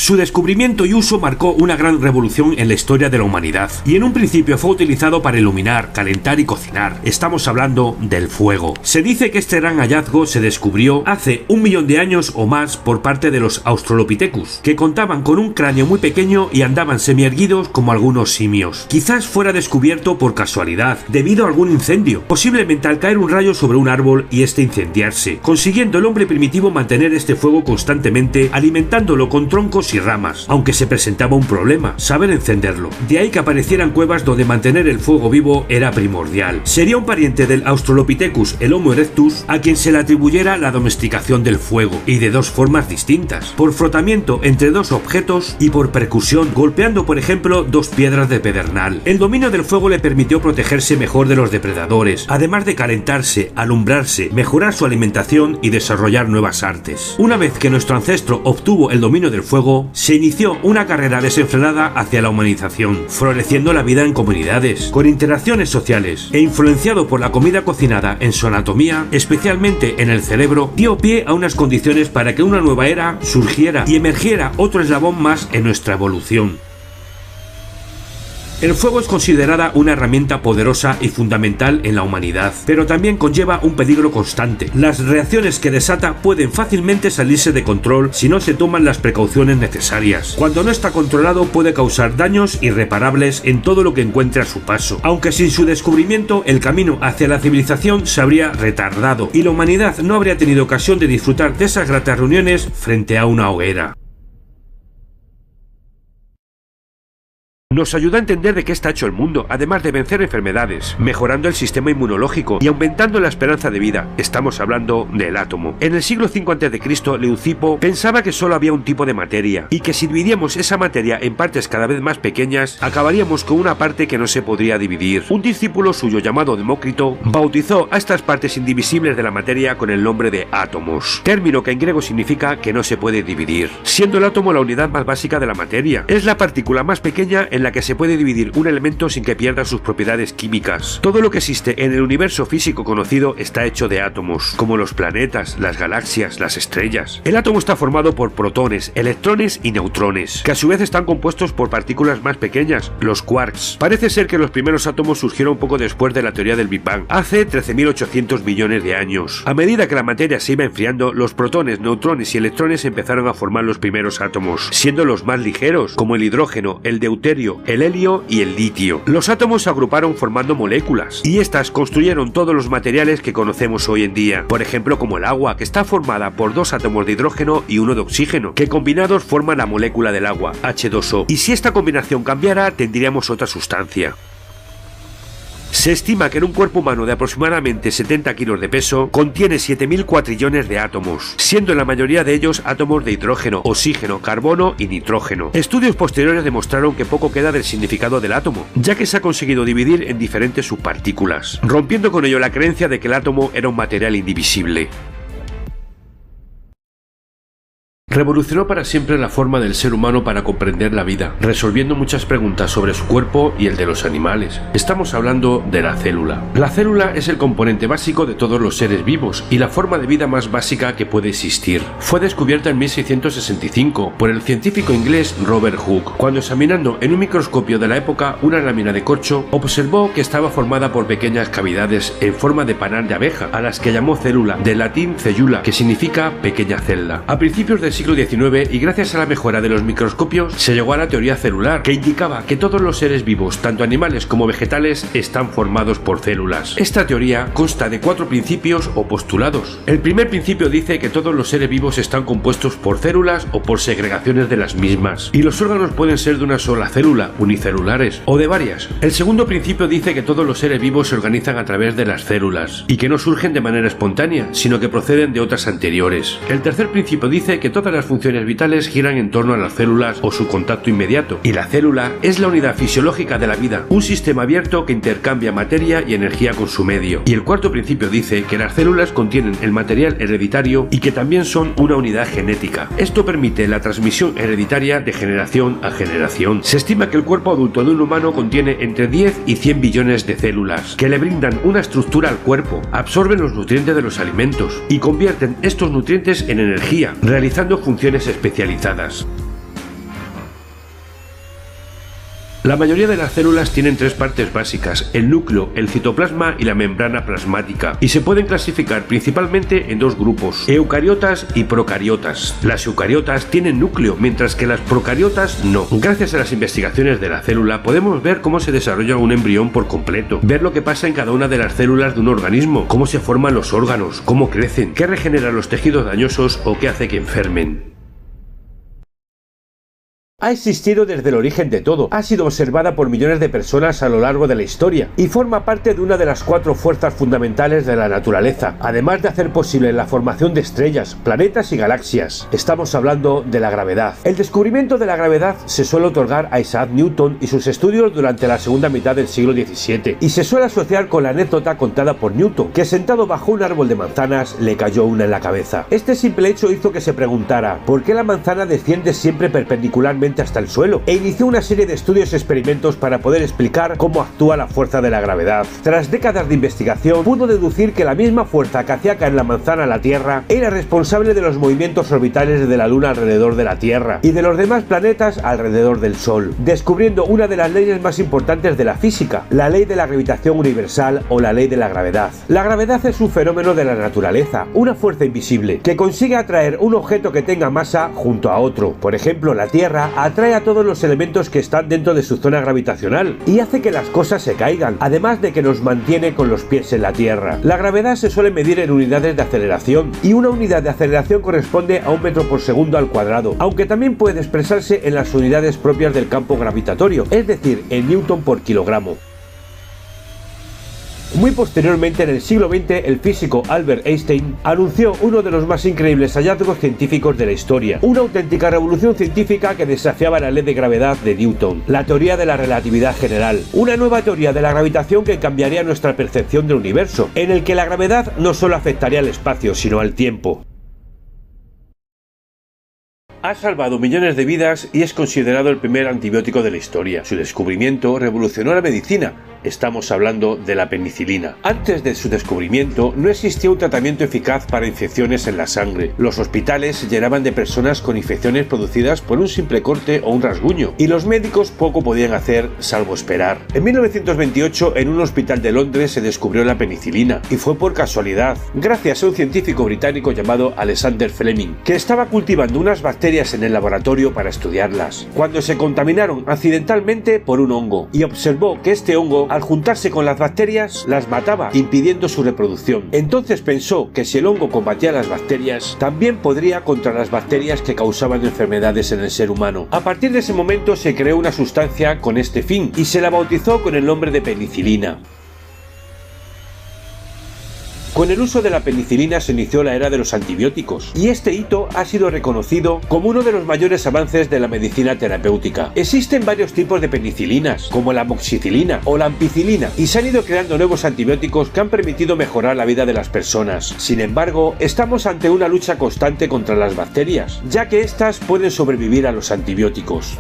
Su descubrimiento y uso marcó una gran revolución en la historia de la humanidad, y en un principio fue utilizado para iluminar, calentar y cocinar. Estamos hablando del fuego. Se dice que este gran hallazgo se descubrió hace 1 millón de años o más por parte de los Australopithecus, que contaban con un cráneo muy pequeño y andaban semierguidos como algunos simios. Quizás fuera descubierto por casualidad, debido a algún incendio, posiblemente al caer un rayo sobre un árbol y este incendiarse, consiguiendo el hombre primitivo mantener este fuego constantemente, alimentándolo con troncos y ramas, aunque se presentaba un problema: saber encenderlo. De ahí que aparecieran cuevas donde mantener el fuego vivo era primordial. Sería un pariente del Australopithecus, el Homo erectus, a quien se le atribuyera la domesticación del fuego, y de dos formas distintas: por frotamiento entre dos objetos y por percusión, golpeando por ejemplo dos piedras de pedernal. El dominio del fuego le permitió protegerse mejor de los depredadores, además de calentarse, alumbrarse, mejorar su alimentación y desarrollar nuevas artes. Una vez que nuestro ancestro obtuvo el dominio del fuego, se inició una carrera desenfrenada hacia la humanización, floreciendo la vida en comunidades, con interacciones sociales, e influenciado por la comida cocinada en su anatomía, especialmente en el cerebro, dio pie a unas condiciones para que una nueva era surgiera y emergiera otro eslabón más en nuestra evolución. El fuego es considerada una herramienta poderosa y fundamental en la humanidad, pero también conlleva un peligro constante. Las reacciones que desata pueden fácilmente salirse de control si no se toman las precauciones necesarias. Cuando no está controlado puede causar daños irreparables en todo lo que encuentre a su paso, aunque sin su descubrimiento el camino hacia la civilización se habría retardado y la humanidad no habría tenido ocasión de disfrutar de esas gratas reuniones frente a una hoguera. Nos ayuda a entender de qué está hecho el mundo, además de vencer enfermedades, mejorando el sistema inmunológico y aumentando la esperanza de vida. Estamos hablando del átomo. En el siglo V a.C., Leucipo pensaba que solo había un tipo de materia, y que si dividíamos esa materia en partes cada vez más pequeñas, acabaríamos con una parte que no se podría dividir. Un discípulo suyo llamado Demócrito bautizó a estas partes indivisibles de la materia con el nombre de átomos, término que en griego significa que no se puede dividir, siendo el átomo la unidad más básica de la materia. Es la partícula más pequeña en la que se puede dividir un elemento sin que pierda sus propiedades químicas. Todo lo que existe en el universo físico conocido está hecho de átomos, como los planetas, las galaxias, las estrellas. El átomo está formado por protones, electrones y neutrones, que a su vez están compuestos por partículas más pequeñas, los quarks. Parece ser que los primeros átomos surgieron poco después de la teoría del Big Bang, hace 13.800 millones de años. A medida que la materia se iba enfriando, los protones, neutrones y electrones empezaron a formar los primeros átomos, siendo los más ligeros, como el hidrógeno, el deuterio, el helio y el litio. Los átomos se agruparon formando moléculas, y estas construyeron todos los materiales que conocemos hoy en día, por ejemplo como el agua, que está formada por 2 átomos de hidrógeno y 1 de oxígeno, que combinados forman la molécula del agua, H2O, y si esta combinación cambiara tendríamos otra sustancia. Se estima que en un cuerpo humano de aproximadamente 70 kilos de peso contiene 7.000 cuatrillones de átomos, siendo la mayoría de ellos átomos de hidrógeno, oxígeno, carbono y nitrógeno. Estudios posteriores demostraron que poco queda del significado del átomo, ya que se ha conseguido dividir en diferentes subpartículas, rompiendo con ello la creencia de que el átomo era un material indivisible. Revolucionó para siempre la forma del ser humano para comprender la vida, resolviendo muchas preguntas sobre su cuerpo y el de los animales. Estamos hablando de la célula. La célula es el componente básico de todos los seres vivos y la forma de vida más básica que puede existir. Fue descubierta en 1665 por el científico inglés Robert Hooke, cuando examinando en un microscopio de la época una lámina de corcho, observó que estaba formada por pequeñas cavidades en forma de panal de abeja, a las que llamó célula, del latín cellula, que significa pequeña celda. A principios del siglo XIX, y gracias a la mejora de los microscopios, se llegó a la teoría celular, que indicaba que todos los seres vivos, tanto animales como vegetales, están formados por células. Esta teoría consta de 4 principios o postulados. El primer principio dice que todos los seres vivos están compuestos por células o por segregaciones de las mismas, y los órganos pueden ser de una sola célula, unicelulares, o de varias. El segundo principio dice que todos los seres vivos se organizan a través de las células, y que no surgen de manera espontánea, sino que proceden de otras anteriores. El tercer principio dice que todas las funciones vitales giran en torno a las células o su contacto inmediato, y la célula es la unidad fisiológica de la vida, un sistema abierto que intercambia materia y energía con su medio. Y el cuarto principio dice que las células contienen el material hereditario y que también son una unidad genética. Esto permite la transmisión hereditaria de generación a generación. Se estima que el cuerpo adulto de un humano contiene entre 10 y 100 billones de células, que le brindan una estructura al cuerpo, absorben los nutrientes de los alimentos y convierten estos nutrientes en energía, realizando funciones especializadas. La mayoría de las células tienen tres partes básicas: el núcleo, el citoplasma y la membrana plasmática, y se pueden clasificar principalmente en dos grupos: eucariotas y procariotas. Las eucariotas tienen núcleo, mientras que las procariotas no. Gracias a las investigaciones de la célula podemos ver cómo se desarrolla un embrión por completo, ver lo que pasa en cada una de las células de un organismo, cómo se forman los órganos, cómo crecen, qué regenera los tejidos dañosos o qué hace que enfermen. Ha existido desde el origen de todo, ha sido observada por millones de personas a lo largo de la historia y forma parte de una de las cuatro fuerzas fundamentales de la naturaleza, además de hacer posible la formación de estrellas, planetas y galaxias. Estamos hablando de la gravedad. El descubrimiento de la gravedad se suele otorgar a Isaac Newton y sus estudios durante la segunda mitad del siglo XVII, y se suele asociar con la anécdota contada por Newton, que sentado bajo un árbol de manzanas le cayó una en la cabeza. Este simple hecho hizo que se preguntara ¿por qué la manzana desciende siempre perpendicularmente hasta el suelo? E inició una serie de estudios y experimentos para poder explicar cómo actúa la fuerza de la gravedad. Tras décadas de investigación, pudo deducir que la misma fuerza que hacía caer la manzana a la Tierra era responsable de los movimientos orbitales de la Luna alrededor de la Tierra y de los demás planetas alrededor del Sol, descubriendo una de las leyes más importantes de la física, la ley de la gravitación universal o la ley de la gravedad. La gravedad es un fenómeno de la naturaleza, una fuerza invisible, que consigue atraer un objeto que tenga masa junto a otro. Por ejemplo, la Tierra atrae a todos los elementos que están dentro de su zona gravitacional y hace que las cosas se caigan, además de que nos mantiene con los pies en la Tierra. La gravedad se suele medir en unidades de aceleración, y una unidad de aceleración corresponde a 1 metro por segundo al cuadrado, aunque también puede expresarse en las unidades propias del campo gravitatorio, es decir, en newton por kilogramo. Muy posteriormente, en el siglo XX, el físico Albert Einstein anunció uno de los más increíbles hallazgos científicos de la historia, una auténtica revolución científica que desafiaba la ley de gravedad de Newton, la teoría de la relatividad general, una nueva teoría de la gravitación que cambiaría nuestra percepción del universo, en el que la gravedad no solo afectaría al espacio, sino al tiempo. Ha salvado millones de vidas y es considerado el primer antibiótico de la historia. Su descubrimiento revolucionó la medicina. Estamos hablando de la penicilina. Antes de su descubrimiento no existía un tratamiento eficaz para infecciones en la sangre. Los hospitales se llenaban de personas con infecciones producidas por un simple corte o un rasguño, y los médicos poco podían hacer salvo esperar. En 1928, en un hospital de Londres se descubrió la penicilina, y fue por casualidad, gracias a un científico británico llamado Alexander Fleming, que estaba cultivando unas bacterias en el laboratorio para estudiarlas, cuando se contaminaron accidentalmente por un hongo, y observó que este hongo, al juntarse con las bacterias, las mataba, impidiendo su reproducción. Entonces pensó que si el hongo combatía las bacterias, también podría contra las bacterias que causaban enfermedades en el ser humano. A partir de ese momento se creó una sustancia con este fin, y se la bautizó con el nombre de penicilina. Con el uso de la penicilina se inició la era de los antibióticos, y este hito ha sido reconocido como uno de los mayores avances de la medicina terapéutica. Existen varios tipos de penicilinas, como la amoxicilina o la ampicilina, y se han ido creando nuevos antibióticos que han permitido mejorar la vida de las personas. Sin embargo, estamos ante una lucha constante contra las bacterias, ya que éstas pueden sobrevivir a los antibióticos.